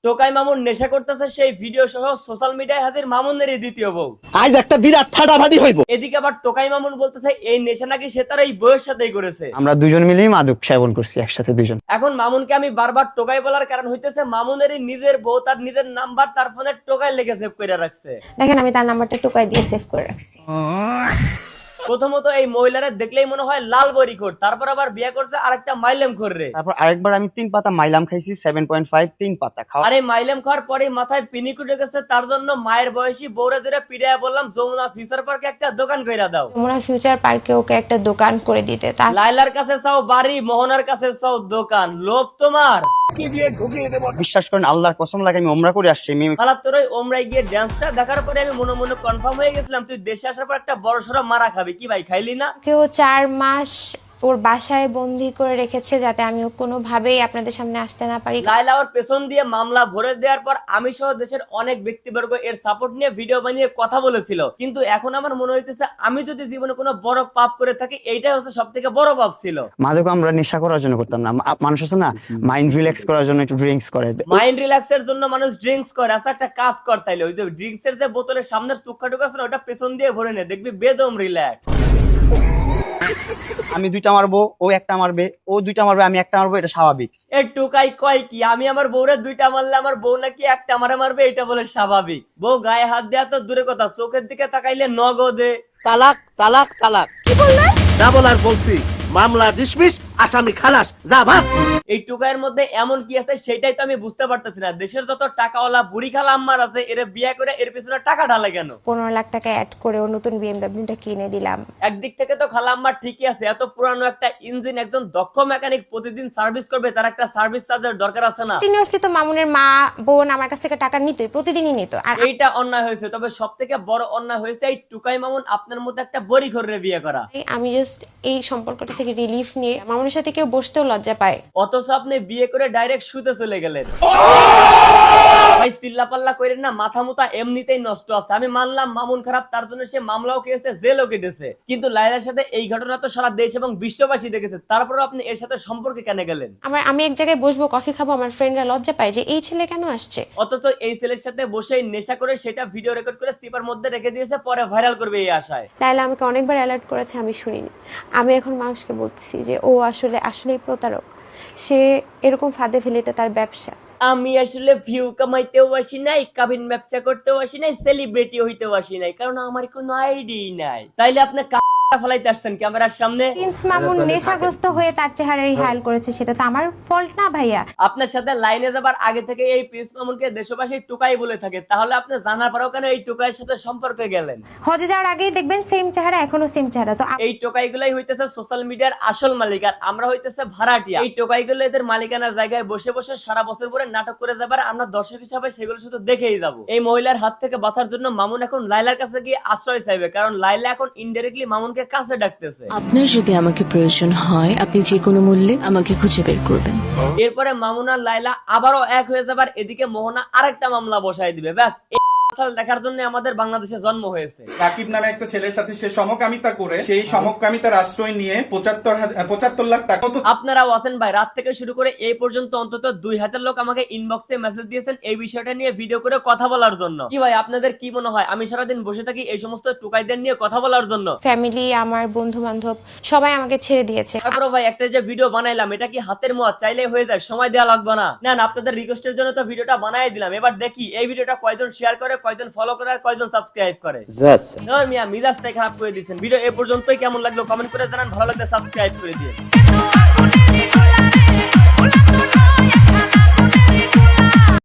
টোকাই মামুন নেশা করতেছে সেই ভিডিও সহ সোশ্যাল মিডিয়ায় হাজির মামুনেরই দ্বিতীয় বউ। আজ একটা বিরাট ফাটাফাটি হইব। এদিকে আবার টোকাই মামুন বলতেছে এই নেশা নাকি সে তার এই বউয়ের সাথেই করেছে। আমরা দুজন মিলেই মাদক সেবন করছি একসাথে দুজন। এখন মামুনকে আমি বারবার টোকাই বলার কারণ হইতেছে মামুনেরই নিজের বউ তার নিজের নাম্বার তার ফোনে টোকাই লিখে সেভ করে রাখছে। দেখেন আমি তার নাম্বারটা টোকাই দিয়ে সেভ করে রাখছি। প্রথমত এই মহিলারা দেখলেই মনে হয় লাল বড়িখোর, তারপর আবার বিয়ে করছে আরেকটা মাইলেম খোর রে। তারপর আরেকবার আমি 3 পাতা মাইলাম খাইছি 7.5 3 পাতা খাওয়া। আরে মাইলেম খাওয়ার পরে মাথায় পিনি কুটে গেছে, তার জন্য মায়ের বয়সী বউরে ধরে পিড়ায় বললাম যমুনা ফিউচার পার্কে একটা দোকান কইরা দাও। যমুনা ফিউচার পার্কে ওকে একটা দোকান করে দিতে। লাইলার কাছে চাও বাড়ি, মোহনার কাছে চাও দোকান, লোভ তোমার। বিশ্বাস করেন আল্লাহর কসম লাগে আমি ওমরা করে আসছি। খালা তোর ওই ওমরাই গিয়ে ড্যান্সটা দেখার পরে আমি মনে মনে কনফার্ম হয়ে গেছিলাম তুই দেশে আসার পর একটা বড় সড়ো মারা খাবি। কি ভাই খাইলি না? কেউ 4 মাস ওর বাসায় বন্দি করে রেখেছে যাতে আমি কোনোভাবেই আপনাদের সামনে আসতে না পারি। লাইলা ওর পেছন দিয়ে মামলা ভরে দেওয়ার পর আমি সহ দেশের অনেক ব্যক্তিবর্গ এর সাপোর্ট নিয়ে ভিডিও বানিয়ে কথা বলেছিল, কিন্তু এখন আমার মনে হইতেছে আমি যদি জীবনে কোনো বড় পাপ করে থাকি এইটাই হচ্ছে সব থেকে বড় পাপ ছিল। মাদক আমরা নেশা করার জন্য করতাম না। মানুষ আছে না মাইন্ড রিল্যাক্স করার জন্য একটু ড্রিঙ্কস করে। মাইন্ড রিল্যাক্সের জন্য মানুষ ড্রিঙ্কস করে। আচ্ছা একটা কাজ কর তাইলে ওই যে ড্রিঙ্কস এর যে বোতলের সামনের চুক্কা টুকা আছে না ওটা পেছন দিয়ে ভরে নে, দেখবি বেদম রিল্যাক্স। আমি 2টা মারবো, ও একটা মারবে, ও 2টা মারবে, আমি একটা মারবো, এটা স্বাভাবিক। একটু কাই কয় কি আমি আমার বউরে 2টা মারলে আমার বউ নাকি একটা মারবে এটা বলে স্বাভাবিক? বউ গায়ে হাত দেয়া তো দূরে কথা, চোখের দিকে তাকাইলে নগদে তালাক তালাক তালাক। কি বললেন? না বলার বলছি, মামলা ডিসমিস, আসামি খালাস, যা ভাগ। এই টুকাইয়ের মধ্যে এমন কি আছে সেটাই তো আমি বুঝতে পারতেছি না। দেশের যত টাকাওয়ালা বুড়ি খালা আম্মার আছে এর বিয়ে করে এর পিছনে টাকা ঢালে কেন? 15 লাখ টাকা অ্যাড করে ও নতুন বিএমডব্লিউটা কিনে দিলাম। একদিক থেকে তো খালা আম্মার ঠিকই আছে, এত পুরানো একটা ইঞ্জিন একজন দক্ষ মেকানিক প্রতিদিন সার্ভিস করবে, তার একটা সার্ভিস চার্জের দরকার আছে না? কন্টিনিউয়াসলি তো মামুনের মা বোন আমার কাছ থেকে টাকা নিতই, প্রতিদিনই নিত। আর এইটা অন্যায় হয়েছে, তবে সব থেকে বড় অন্যায় হয়েছে এই টুকাই মামুন আপনার মধ্যে একটা বড়ি ঘরে বিয়ে করা। আমি জাস্ট এই সম্পর্কটা থেকে রিলিফ নিয়ে মামুনের সাথে কেউ বসতেও লজ্জা পায়। অথচ আপনি বিয়ে করে ডাইরেক্ট শুতে চলে গেলেন। ভাই চিল্লাপাল্লা করেন না, মাথা মুতা এমনিতেই নষ্ট আছে। আমি মানলাম মামুন খারাপ, তার জন্য সে মামলাও খেয়েছে, জেলও কেটেছে, কিন্তু লাইলার সাথে এই ঘটনা তো সারা দেশ এবং বিশ্ববাসী দেখেছে, তারপরও আপনি এর সাথে সম্পর্কে কেন গেলেন? আমি এক জায়গায় বসবো কফি খাবো, আমার ফ্রেন্ডরা লজ্জা পায় যে এই ছেলে কেন আসছে। অথচ এই ছেলের সাথে বসেই নেশা করে সেটা ভিডিও রেকর্ড করে স্লিপার মধ্যে রেখে দিয়েছে, পরে ভাইরাল করবে এই আশায়। লাইলা আমাকে অনেকবার অ্যালার্ট করেছে, আমি শুনিনি। আমি এখন মানুষকে বলতেছি যে ও আসলেই প্রতারক, সে এরকম ফাঁদে ফেলে, এটা তার ব্যবসা। আমি আসলে ভিউ কামাইতেও আসি নাই, কাবিন ব্যবসা করতেও আসি নাই, সেলিব্রিটি হইতেও আসি নাই, কারণ আমার কোনো আইডি নাই। তাইলে আপনি ফলাইতে আসছেন ক্যামেরার সামনে। প্রিন্স মামুন নেশাগ্রস্ত হয়ে তার চেহারা রিহাইল করেছে, সেটা তো আমার ফল্ট না ভাইয়া। আপনার সাথে লাইনে যাবার আগে থেকে এই প্রিন্স মামুনকে দেশবাসী টুকাই বলে থাকে, তাহলে আপনি জানার পরেও কেন এই টুকাইয়ের সাথে সম্পর্কে গেলেন? হজে যাওয়ার আগেই দেখবেন সেম চেহারা, এখনো সেম চেহারা। তো এই টোকাইগুলাই হইতেছে সোশ্যাল মিডিয়ার আসল মালিক, আর আমরা হইতেছে ভাড়াটিয়া। এই টোকাইগুলো এদের মালিকানার জায়গায় বসে বসে সারা বছর পরে নাটক করে যাবার, আমরা দর্শক হিসাবে সেগুলো শুধু দেখেই যাব। এই মহিলার হাত থেকে বাঁচার জন্য মামুন এখন লাইলার কাছে গিয়ে আশ্রয় চাইবে, কারণ লাইলা এখন ইনডাইরেক্টলি মামুনকে কাছে ডাকতেছে। আপনার যদি আমাকে প্রয়োজন হয় আপনি যে কোনো মূল্যে আমাকে খুঁজে বের করবেন। এরপরে মামুন আর লাইলা আবারও এক হয়ে যাবার, এদিকে মোহনা আরেকটা মামলা বসায় দিবে। ব্যাস দেখার জন্য আমাদের বাংলাদেশে জন্ম হয়েছে। সাকিব নামে একটা ছেলের সাথে সে সমকামিতা করে, সেই সমকামিতার আশ্রয় নিয়ে 75 লাখ টাকা। আপনারাও আছেন ভাই, রাত থেকে শুরু করে এই পর্যন্ত অন্তত 2000 লোক আমাকে ইনবক্সে মেসেজ দিয়েছেন এই বিষয়টা নিয়ে ভিডিও করে কথা বলার জন্য। কি ভাই আপনাদের কি মনে হয় আমি সারাদিন বসে থাকি এই সমস্ত টুকাইদের নিয়ে কথা বলার জন্য? ফ্যামিলি, আমার বন্ধু বান্ধব সবাই আমাকে ছেড়ে দিয়েছে। তারপরে ভাই একটা যে ভিডিও বানাইলাম এটা কি হাতের মোয়া, চাইলে হয়ে যায়, সময় দেওয়া লাগবে না। না আপনাদের রিকোয়েস্টের জন্য তো ভিডিওটা বানাই দিলাম, এবার দেখি এই ভিডিওটা কয়জন শেয়ার করে, কয়জন ফলো করে, আর কয়জন সাবস্ক্রাইব করে। মিয়া মিজাজটাই খারাপ করে দিয়েছেন। ভিডিও এ পর্যন্তই, কেমন লাগলো কমেন্ট করে জানান, ভালো লাগলে সাবস্ক্রাইব করে দিয়ে।